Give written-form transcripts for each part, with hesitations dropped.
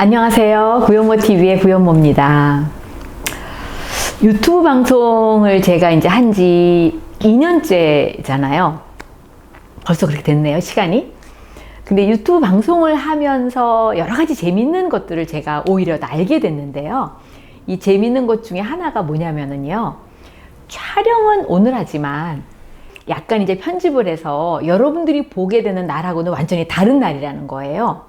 안녕하세요. 구현모TV의 구현모입니다. 유튜브 방송을 제가 이제 한지 2년째잖아요. 벌써 그렇게 됐네요, 시간이. 근데 유튜브 방송을 하면서 여러 가지 재밌는 것들을 제가 오히려 알게 됐는데요. 이 재밌는 것 중에 하나가 뭐냐면은요. 촬영은 오늘 하지만 약간 이제 편집을 해서 여러분들이 보게 되는 날하고는 완전히 다른 날이라는 거예요.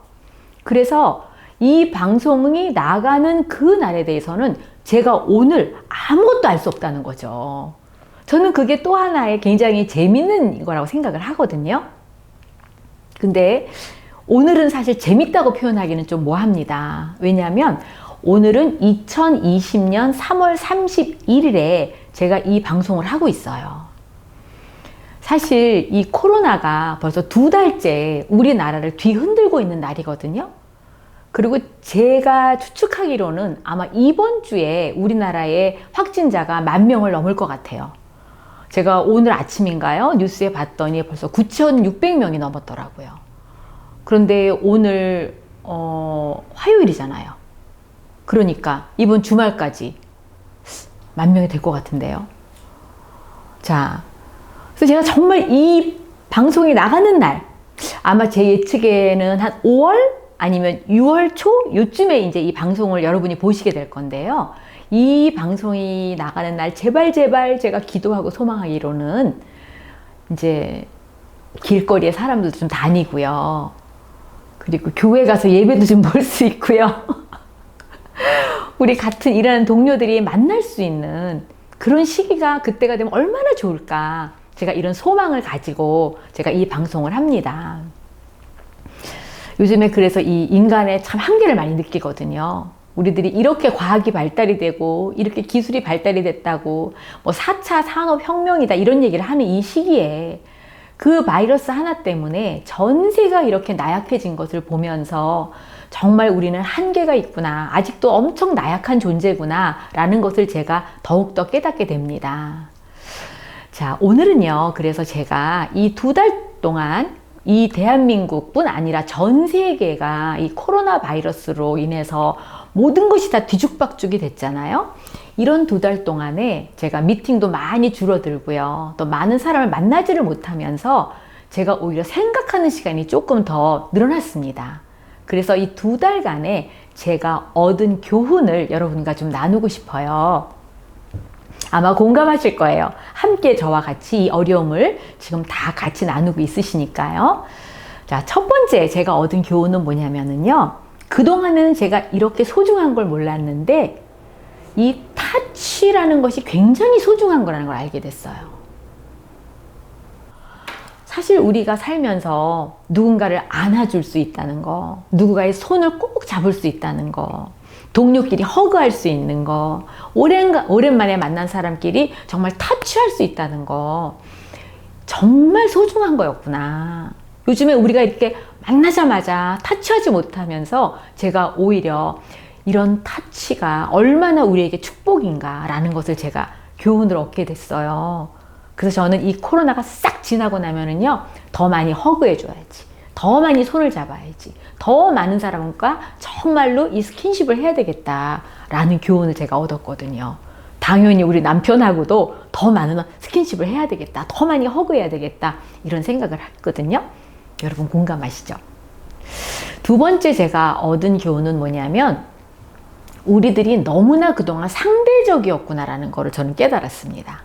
그래서 이 방송이 나가는 그 날에 대해서는 제가 오늘 아무것도 알 수 없다는 거죠. 저는 그게 또 하나의 굉장히 재밌는 거라고 생각을 하거든요. 근데 오늘은 사실 재밌다고 표현하기는 좀 뭐합니다. 왜냐하면 오늘은 2020년 3월 31일에 제가 이 방송을 하고 있어요. 사실 이 코로나가 벌써 2달째 우리나라를 뒤흔들고 있는 날이거든요. 그리고 제가 추측하기로는 아마 이번 주에 우리나라의 확진자가 10,000명을 넘을 것 같아요. 제가 오늘 아침인가요? 뉴스에 봤더니 벌써 9,600명이 넘었더라고요. 그런데 오늘 화요일이잖아요. 그러니까 이번 주말까지 10,000명이 될 것 같은데요. 자, 그래서 제가 정말 이 방송이 나가는 날, 아마 제 예측에는 한 5월 아니면 6월 초 요쯤에 이제 이 방송을 여러분이 보시게 될 건데요. 이 방송이 나가는 날 제발 제가 기도하고 소망하기로는 이제 길거리에 사람들도 좀 다니고요. 그리고 교회 가서 예배도 좀 볼 수 있고요. 우리 같은 일하는 동료들이 만날 수 있는 그런 시기가 그때가 되면 얼마나 좋을까. 제가 이런 소망을 가지고 제가 이 방송을 합니다. 요즘에 그래서 이 인간의 참 한계를 많이 느끼거든요. 우리들이 이렇게 과학이 발달이 되고 이렇게 기술이 발달이 됐다고 뭐 4차 산업혁명이다 이런 얘기를 하는 이 시기에 그 바이러스 하나 때문에 전세가 이렇게 나약해진 것을 보면서 정말 우리는 한계가 있구나. 아직도 엄청 나약한 존재구나 라는 것을 제가 더욱더 깨닫게 됩니다. 자, 오늘은요. 그래서 제가 이 2달 동안 이 대한민국뿐 아니라 전 세계가 이 코로나 바이러스로 인해서 모든 것이 다 뒤죽박죽이 됐잖아요. 이런 2달 동안에 제가 미팅도 많이 줄어들고요. 또 많은 사람을 만나지를 못하면서 제가 오히려 생각하는 시간이 조금 더 늘어났습니다. 그래서 이 2달간에 제가 얻은 교훈을 여러분과 좀 나누고 싶어요. 아마 공감하실 거예요. 함께 저와 같이 이 어려움을 지금 다 같이 나누고 있으시니까요. 자, 첫 번째 제가 얻은 교훈은 뭐냐면은요. 그동안은 제가 이렇게 소중한 걸 몰랐는데 이 타치라는 것이 굉장히 소중한 거라는 걸 알게 됐어요. 사실 우리가 살면서 누군가를 안아줄 수 있다는 거, 누군가의 손을 꼭 잡을 수 있다는 거, 동료끼리 허그할 수 있는 거, 오랜만에 만난 사람끼리 정말 터치할 수 있다는 거, 정말 소중한 거였구나. 요즘에 우리가 이렇게 만나자마자 터치하지 못하면서 제가 오히려 이런 터치가 얼마나 우리에게 축복인가 라는 것을 제가 교훈을 얻게 됐어요. 그래서 저는 이 코로나가 싹 지나고 나면은요, 더 많이 허그해 줘야지. 더 많이 손을 잡아야지. 더 많은 사람과 정말로 이 스킨십을 해야 되겠다라는 교훈을 제가 얻었거든요. 당연히 우리 남편하고도 더 많은 스킨십을 해야 되겠다. 더 많이 허그해야 되겠다. 이런 생각을 했거든요. 여러분 공감하시죠? 두 번째 제가 얻은 교훈은 뭐냐면 우리들이 너무나 그동안 상대적이었구나라는 거를 저는 깨달았습니다.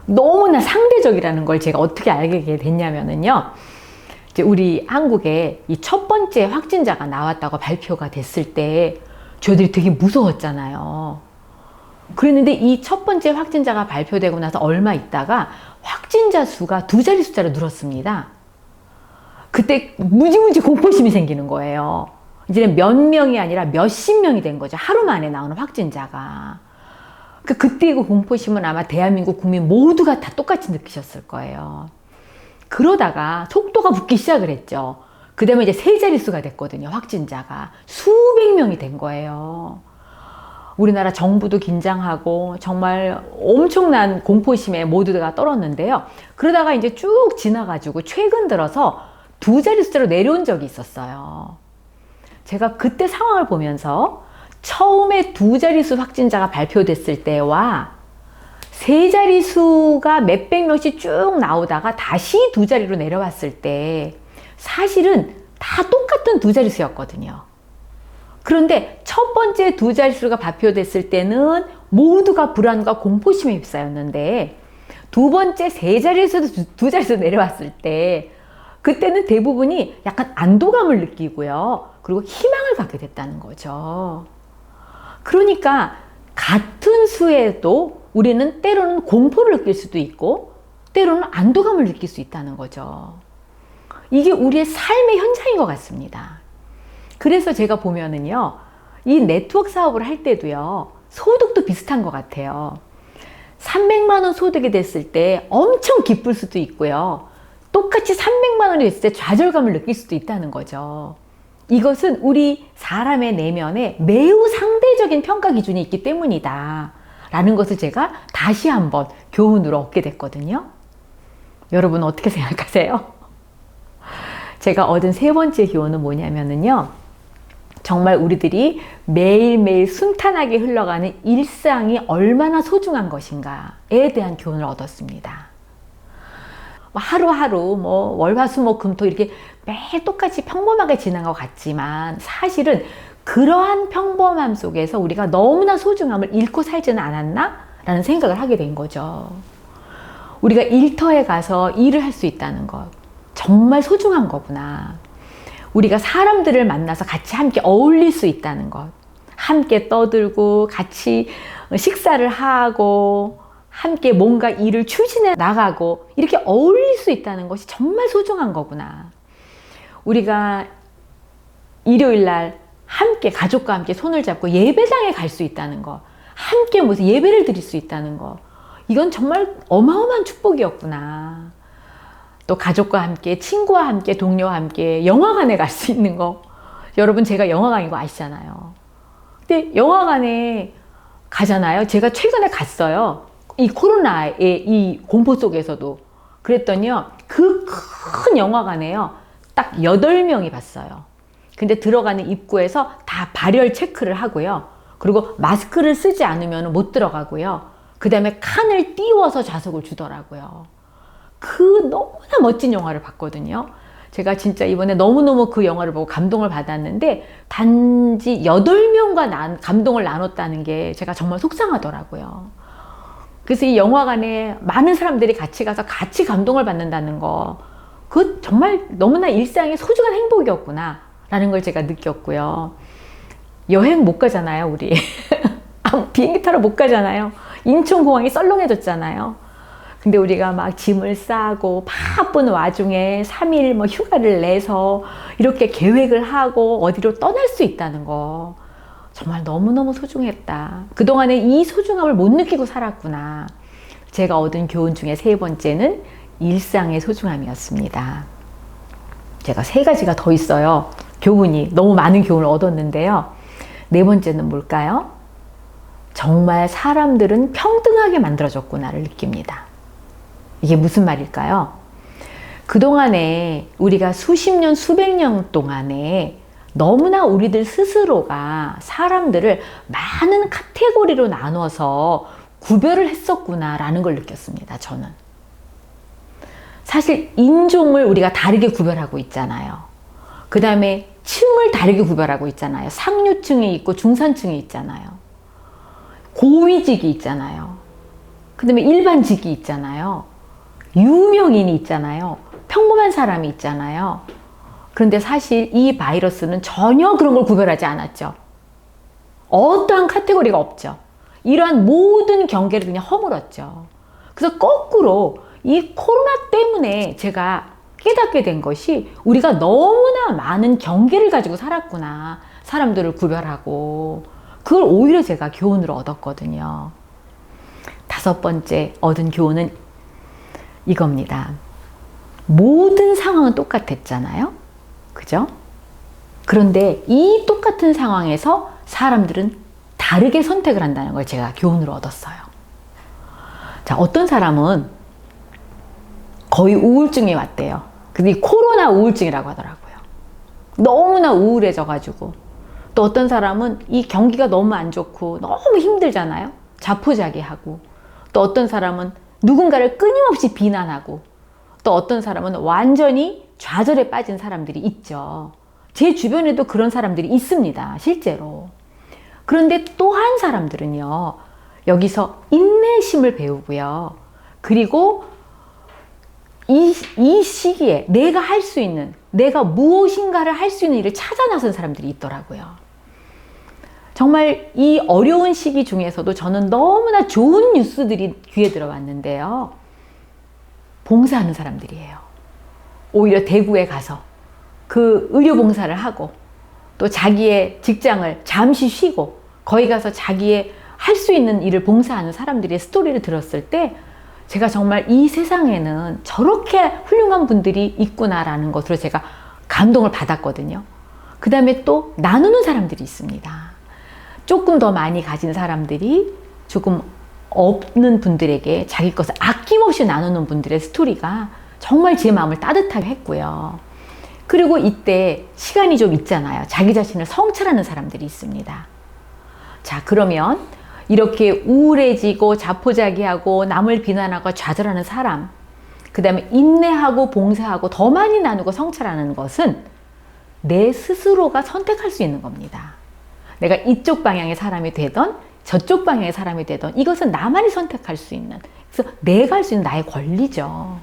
너무나 상대적이라는 걸 제가 어떻게 알게 됐냐면은요. 이제 우리 한국에 이 첫 번째 확진자가 나왔다고 발표가 됐을 때 저희들이 되게 무서웠잖아요. 그랬는데 이 첫 번째 확진자가 발표되고 나서 얼마 있다가 확진자 수가 2자리 숫자로 늘었습니다. 그때 무지무지 공포심이 생기는 거예요. 이제는 몇 명이 아니라 몇십 명이 된 거죠. 하루 만에 나오는 확진자가. 그때 그 공포심은 아마 대한민국 국민 모두가 다 똑같이 느끼셨을 거예요. 그러다가 속도가 붙기 시작을 했죠. 그 다음에 이제 3자릿수가 됐거든요. 확진자가. 수백 명이 된 거예요. 우리나라 정부도 긴장하고 정말 엄청난 공포심에 모두가 떨었는데요. 그러다가 이제 쭉 지나가지고 최근 들어서 2자릿수로 내려온 적이 있었어요. 제가 그때 상황을 보면서 처음에 2자릿수 확진자가 발표됐을 때와 3자릿수가 몇백 명씩 쭉 나오다가 다시 2자리로 내려왔을 때 사실은 다 똑같은 2자릿수였거든요. 그런데 첫 번째 2자릿수가 발표됐을 때는 모두가 불안과 공포심에 휩싸였는데 두 번째 3자릿수도 2자릿수 내려왔을 때 그때는 대부분이 약간 안도감을 느끼고요. 그리고 희망을 갖게 됐다는 거죠. 그러니까 같은 수에도 우리는 때로는 공포를 느낄 수도 있고 때로는 안도감을 느낄 수 있다는 거죠. 이게 우리의 삶의 현장인 것 같습니다. 그래서 제가 보면은요, 이 네트워크 사업을 할 때도요, 소득도 비슷한 것 같아요. 300만 원 소득이 됐을 때 엄청 기쁠 수도 있고요. 똑같이 300만 원이 됐을 때 좌절감을 느낄 수도 있다는 거죠. 이것은 우리 사람의 내면에 매우 상대적인 평가 기준이 있기 때문이다 라는 것을 제가 다시 한번 교훈으로 얻게 됐거든요. 여러분 어떻게 생각하세요? 제가 얻은 3번째 교훈은 뭐냐면요, 정말 우리들이 매일매일 순탄하게 흘러가는 일상이 얼마나 소중한 것인가에 대한 교훈을 얻었습니다. 하루하루 월화수목금토 이렇게 매일 똑같이 평범하게 지난 것 같지만 사실은 그러한 평범함 속에서 우리가 너무나 소중함을 잃고 살지는 않았나? 라는 생각을 하게 된 거죠. 우리가 일터에 가서 일을 할 수 있다는 것, 정말 소중한 거구나. 우리가 사람들을 만나서 같이 함께 어울릴 수 있다는 것, 함께 떠들고 같이 식사를 하고 함께 뭔가 일을 추진해 나가고 이렇게 어울릴 수 있다는 것이 정말 소중한 거구나. 우리가 일요일 날 함께 가족과 함께 손을 잡고 예배당에 갈 수 있다는 거, 함께 무슨 예배를 드릴 수 있다는 거, 이건 정말 어마어마한 축복이었구나. 또 가족과 함께, 친구와 함께, 동료와 함께 영화관에 갈 수 있는 거. 여러분 제가 영화관인 거 아시잖아요. 근데 영화관에 가잖아요. 제가 최근에 갔어요. 이 코로나의 이 공포 속에서도. 그랬더니요, 그 큰 영화관에요, 딱 8명이 봤어요. 근데 들어가는 입구에서 다 발열 체크를 하고요. 그리고 마스크를 쓰지 않으면 못 들어가고요. 그 다음에 칸을 띄워서 좌석을 주더라고요. 그 너무나 멋진 영화를 봤거든요. 제가 진짜 이번에 너무너무 그 영화를 보고 감동을 받았는데 단지 8명과 감동을 나눴다는 게 제가 정말 속상하더라고요. 그래서 이 영화관에 많은 사람들이 같이 가서 같이 감동을 받는다는 거, 그 정말 너무나 일상의 소중한 행복이었구나 라는 걸 제가 느꼈고요. 여행 못 가잖아요, 우리. 비행기 타러 못 가잖아요. 인천공항이 썰렁해졌잖아요. 근데 우리가 막 짐을 싸고 바쁜 와중에 3일 휴가를 내서 이렇게 계획을 하고 어디로 떠날 수 있다는 거 정말 너무너무 소중했다. 그동안에 이 소중함을 못 느끼고 살았구나. 제가 얻은 교훈 중에 3번째는 일상의 소중함이었습니다. 제가 3가지가 더 있어요. 교훈이 너무 많은 교훈을 얻었는데요. 4번째는 뭘까요? 정말 사람들은 평등하게 만들어졌구나를 느낍니다. 이게 무슨 말일까요? 그동안에 우리가 수십 년, 수백 년 동안에 너무나 우리들 스스로가 사람들을 많은 카테고리로 나눠서 구별을 했었구나라는 걸 느꼈습니다, 저는. 사실 인종을 우리가 다르게 구별하고 있잖아요. 그 다음에 층을 다르게 구별하고 있잖아요. 상류층이 있고 중산층이 있잖아요. 고위직이 있잖아요. 그 다음에 일반직이 있잖아요. 유명인이 있잖아요. 평범한 사람이 있잖아요. 그런데 사실 이 바이러스는 전혀 그런 걸 구별하지 않았죠. 어떠한 카테고리가 없죠. 이러한 모든 경계를 그냥 허물었죠. 그래서 거꾸로 이 코로나 때문에 제가 깨닫게 된 것이 우리가 너무나 많은 경계를 가지고 살았구나. 사람들을 구별하고. 그걸 오히려 제가 교훈으로 얻었거든요. 5번째 얻은 교훈은 이겁니다. 모든 상황은 똑같았잖아요. 그죠? 그런데 이 똑같은 상황에서 사람들은 다르게 선택을 한다는 걸 제가 교훈으로 얻었어요. 자, 어떤 사람은 거의 우울증이 왔대요. 근데 이 코로나 우울증이라고 하더라고요. 너무나 우울해져가지고. 또 어떤 사람은 이 경기가 너무 안 좋고 너무 힘들잖아요. 자포자기하고. 또 어떤 사람은 누군가를 끊임없이 비난하고, 또 어떤 사람은 완전히 좌절에 빠진 사람들이 있죠. 제 주변에도 그런 사람들이 있습니다. 실제로. 그런데 또 한 사람들은요, 여기서 인내심을 배우고요. 그리고 이 시기에 내가 할 수 있는, 내가 무엇인가를 할 수 있는 일을 찾아 나선 사람들이 있더라고요. 정말 이 어려운 시기 중에서도 저는 너무나 좋은 뉴스들이 귀에 들어왔는데요. 봉사하는 사람들이에요. 오히려 대구에 가서 그 의료봉사를 하고, 또 자기의 직장을 잠시 쉬고 거기 가서 자기의 할 수 있는 일을 봉사하는 사람들의 스토리를 들었을 때, 제가 정말 이 세상에는 저렇게 훌륭한 분들이 있구나라는 것으로 제가 감동을 받았거든요. 그 다음에 또 나누는 사람들이 있습니다. 조금 더 많이 가진 사람들이 조금 없는 분들에게 자기 것을 아낌없이 나누는 분들의 스토리가 정말 제 마음을 따뜻하게 했고요. 그리고 이때 시간이 좀 있잖아요. 자기 자신을 성찰하는 사람들이 있습니다. 자, 그러면 이렇게 우울해지고 자포자기하고 남을 비난하고 좌절하는 사람, 그 다음에 인내하고 봉사하고 더 많이 나누고 성찰하는 것은 내 스스로가 선택할 수 있는 겁니다. 내가 이쪽 방향의 사람이 되던 저쪽 방향의 사람이 되던, 이것은 나만이 선택할 수 있는, 그래서 내가 할 수 있는 나의 권리죠.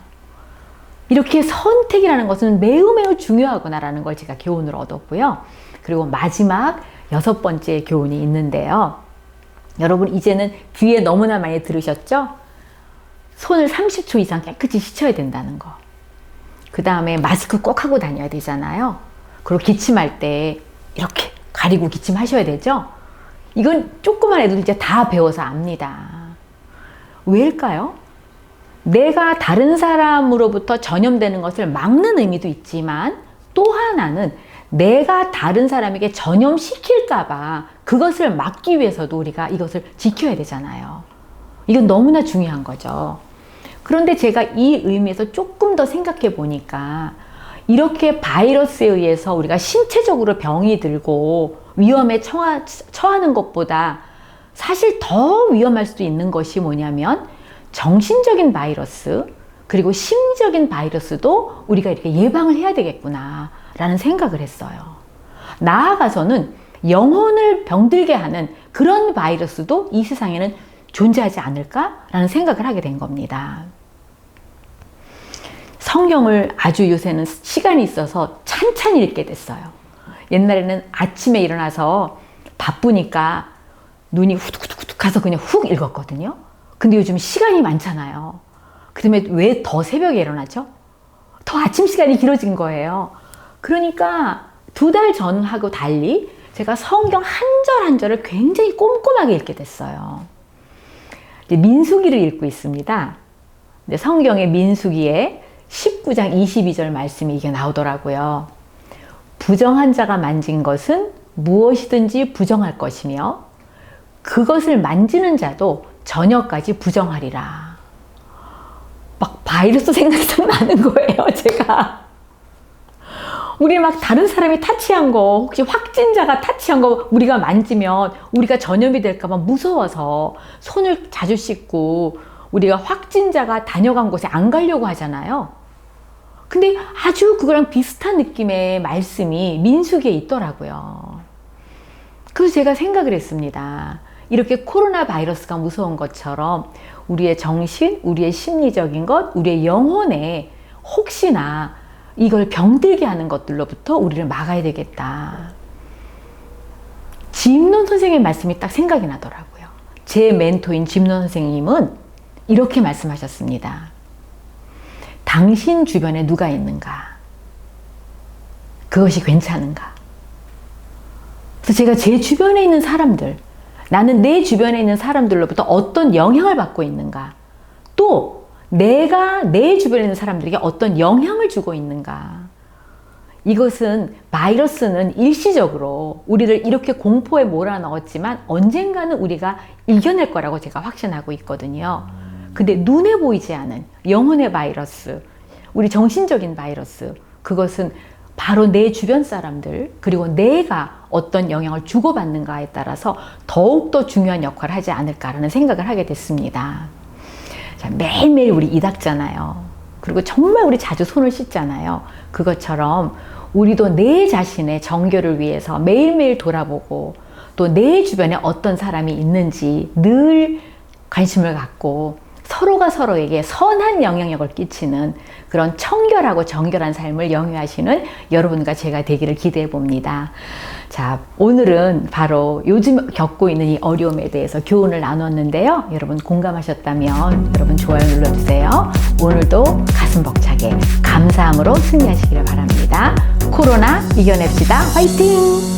이렇게 선택이라는 것은 매우 매우 중요하구나라는 걸 제가 교훈을 얻었고요. 그리고 마지막 6번째 교훈이 있는데요. 여러분, 이제는 귀에 너무나 많이 들으셨죠? 손을 30초 이상 깨끗이 씻어야 된다는 거. 그 다음에 마스크 꼭 하고 다녀야 되잖아요. 그리고 기침할 때 이렇게 가리고 기침하셔야 되죠? 이건 조그만 애들도 이제 다 배워서 압니다. 왜일까요? 내가 다른 사람으로부터 전염되는 것을 막는 의미도 있지만, 또 하나는 내가 다른 사람에게 전염시킬까봐 그것을 막기 위해서도 우리가 이것을 지켜야 되잖아요. 이건 너무나 중요한 거죠. 그런데 제가 이 의미에서 조금 더 생각해 보니까, 이렇게 바이러스에 의해서 우리가 신체적으로 병이 들고 위험에 처하는 것보다 사실 더 위험할 수도 있는 것이 뭐냐면, 정신적인 바이러스, 그리고 심리적인 바이러스도 우리가 이렇게 예방을 해야 되겠구나 라는 생각을 했어요. 나아가서는 영혼을 병들게 하는 그런 바이러스도 이 세상에는 존재하지 않을까 라는 생각을 하게 된 겁니다. 성경을 아주 요새는 시간이 있어서 찬찬히 읽게 됐어요. 옛날에는 아침에 일어나서 바쁘니까 눈이 후둑후둑 가서 그냥 훅 읽었거든요. 근데 요즘 시간이 많잖아요. 그다음에 왜 더 새벽에 일어나죠? 더 아침 시간이 길어진 거예요. 그러니까 2달 전하고 달리 제가 성경 한 절 한 절을 굉장히 꼼꼼하게 읽게 됐어요. 이제 민수기를 읽고 있습니다. 성경의 민수기에 19장 22절 말씀이 이게 나오더라고요. 부정한 자가 만진 것은 무엇이든지 부정할 것이며 그것을 만지는 자도 저녁까지 부정하리라. 막 바이러스 생각이 나는 거예요, 제가. 우리 막 다른 사람이 타치한 거, 혹시 확진자가 타치한 거 우리가 만지면 우리가 전염이 될까 봐 무서워서 손을 자주 씻고 우리가 확진자가 다녀간 곳에 안 가려고 하잖아요. 근데 아주 그거랑 비슷한 느낌의 말씀이 민수기에 있더라고요. 그래서 제가 생각을 했습니다. 이렇게 코로나 바이러스가 무서운 것처럼 우리의 정신, 우리의 심리적인 것, 우리의 영혼에 혹시나 이걸 병들게 하는 것들로부터 우리를 막아야 되겠다. 짐론 선생님의 말씀이 딱 생각이 나더라고요. 제 멘토인 짐론 선생님은 이렇게 말씀하셨습니다. 당신 주변에 누가 있는가? 그것이 괜찮은가? 그래서 제가 제 주변에 있는 사람들, 나는 내 주변에 있는 사람들로부터 어떤 영향을 받고 있는가? 또 내가 내 주변에 있는 사람들에게 어떤 영향을 주고 있는가? 이것은, 바이러스는 일시적으로 우리를 이렇게 공포에 몰아넣었지만 언젠가는 우리가 이겨낼 거라고 제가 확신하고 있거든요. 근데 눈에 보이지 않은 영혼의 바이러스, 우리 정신적인 바이러스, 그것은 바로 내 주변 사람들, 그리고 내가 어떤 영향을 주고받는가에 따라서 더욱더 중요한 역할을 하지 않을까라는 생각을 하게 됐습니다. 자, 매일매일 우리 이 닦잖아요. 그리고 정말 우리 자주 손을 씻잖아요. 그것처럼 우리도 내 자신의 정결을 위해서 매일매일 돌아보고 또 내 주변에 어떤 사람이 있는지 늘 관심을 갖고 서로가 서로에게 선한 영향력을 끼치는 그런 청결하고 정결한 삶을 영위하시는 여러분과 제가 되기를 기대해 봅니다. 자, 오늘은 바로 요즘 겪고 있는 이 어려움에 대해서 교훈을 나눴는데요. 여러분 공감하셨다면 여러분 좋아요 눌러주세요. 오늘도 가슴 벅차게 감사함으로 승리하시기를 바랍니다. 코로나 이겨냅시다. 화이팅!